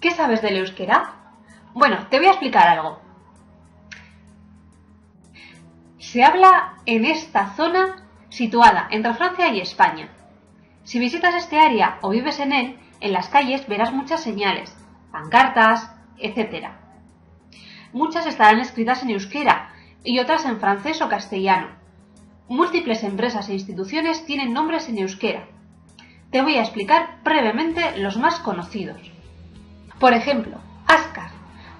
¿Qué sabes del euskera? Bueno, te voy a explicar algo. Se habla en esta zona situada entre Francia y España. Si visitas este área o vives en él, en las calles verás muchas señales, pancartas, etc. Muchas estarán escritas en euskera y otras en francés o castellano. Múltiples empresas e instituciones tienen nombres en euskera. Te voy a explicar brevemente los más conocidos. Por ejemplo, Azkar.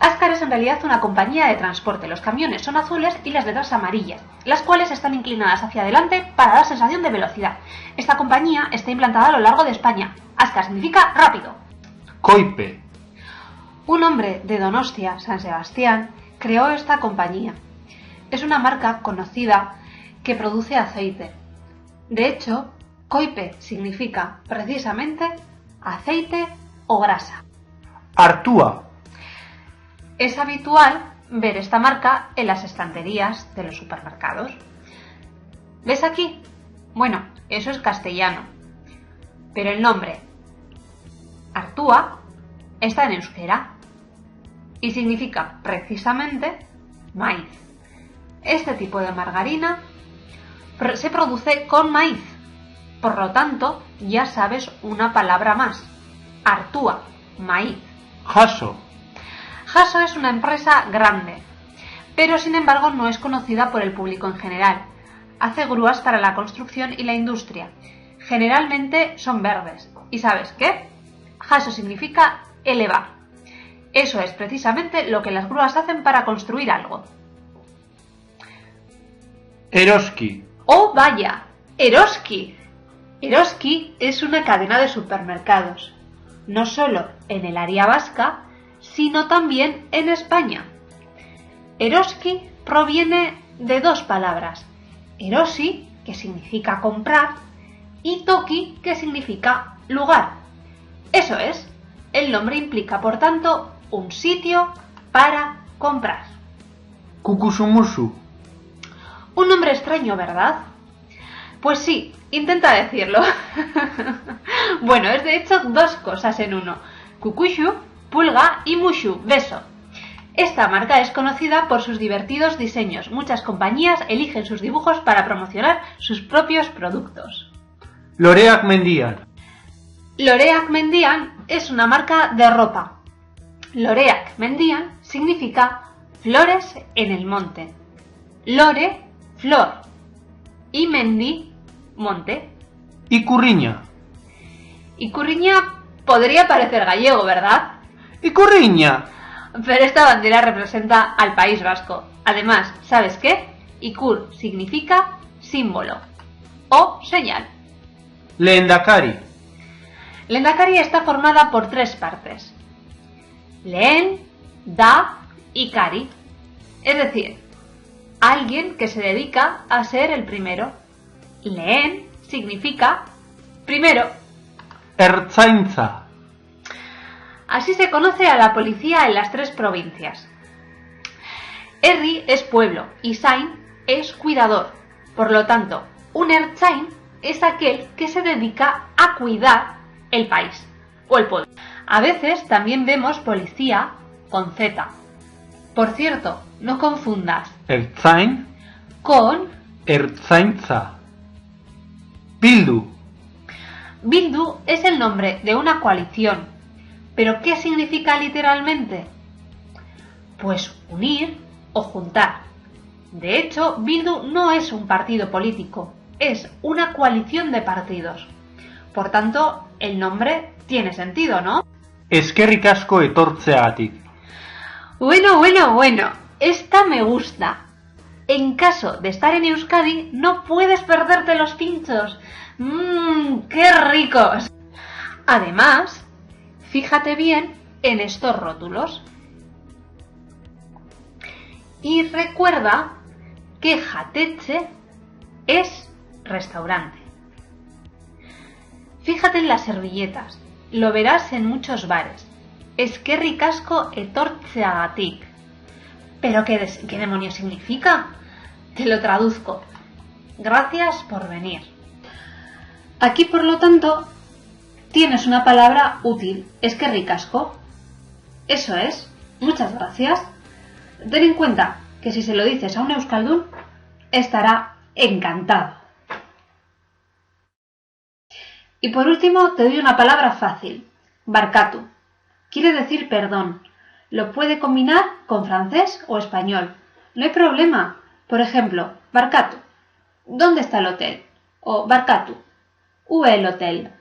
Azkar es en realidad una compañía de transporte. Los camiones son azules y las letras amarillas, las cuales están inclinadas hacia adelante para dar sensación de velocidad. Esta compañía está implantada a lo largo de España. Azkar significa rápido. Coipe. Un hombre de Donostia, San Sebastián, creó esta compañía. Es una marca conocida que produce aceite. De hecho, Coipe significa precisamente aceite o grasa. Artua. Es habitual ver esta marca en las estanterías de los supermercados. ¿Ves aquí? Bueno, eso es castellano. Pero el nombre Artua está en euskera y significa precisamente maíz. Este tipo de margarina se produce con maíz. Por lo tanto, ya sabes una palabra más. Artua, maíz. Jaso. Jaso es una empresa grande, pero sin embargo no es conocida por el público en general. Hace grúas para la construcción y la industria. Generalmente son verdes. ¿Y sabes qué? Jaso significa elevar. Eso es precisamente lo que las grúas hacen para construir algo. Eroski. ¡Oh, vaya! Eroski. Eroski es una cadena de supermercados, no solo en el área vasca, sino también en España. Eroski proviene de dos palabras, erosi, que significa comprar, y toki, que significa lugar. Eso es, el nombre implica, por tanto, un sitio para comprar. Kukusumusu. Un nombre extraño, ¿verdad? Pues sí, intenta decirlo. Bueno, es de hecho dos cosas en uno. Kukushu, pulga, y mushu, beso. Esta marca es conocida por sus divertidos diseños. Muchas compañías eligen sus dibujos para promocionar sus propios productos. Loreak Mendian. Loreak Mendian es una marca de ropa. Loreak Mendian significa flores en el monte. Lore, flor, y Mendi, monte. Icurriña. Icurriña podría parecer gallego, ¿verdad? Icurriña. Pero esta bandera representa al País Vasco. Además, ¿sabes qué? Ikur significa símbolo o señal. Lehendakari. Lehendakari está formada por tres partes. Lehen, da y kari. Es decir, alguien que se dedica a ser el primero. Lehen significa primero. Ertzaintza. Así se conoce a la policía en las tres provincias. Herri es pueblo y zain es cuidador. Por lo tanto, un ertzain es aquel que se dedica a cuidar el país o el pueblo. A veces también vemos policía con Z. Por cierto, no confundas Ertzain con Ertzaintza. Bildu. Bildu es el nombre de una coalición. ¿Pero qué significa literalmente? Pues unir o juntar. De hecho, Bildu no es un partido político, es una coalición de partidos. Por tanto, el nombre tiene sentido, ¿no? Eskerrik asko etortzeagatik. Bueno, esta me gusta. En caso de estar en Euskadi, no puedes perderte los pinchos. ¡Qué ricos! Además, fíjate bien en estos rótulos. Y recuerda que jatetxe es restaurante. Fíjate en las servilletas. Lo verás en muchos bares. Eskerrik asko etortzeagatik. ¿Pero qué demonios significa? Te lo traduzco. Gracias por venir. Aquí, por lo tanto, tienes una palabra útil, eskerrik asko. Eso es. Muchas gracias. Ten en cuenta que si se lo dices a un euskaldun, estará encantado. Y por último, te doy una palabra fácil. Barkatu. Quiere decir perdón. Lo puede combinar con francés o español. No hay problema. Por ejemplo, Barkatu. ¿Dónde está el hotel? O Barkatu. ¿Où est l'hôtel?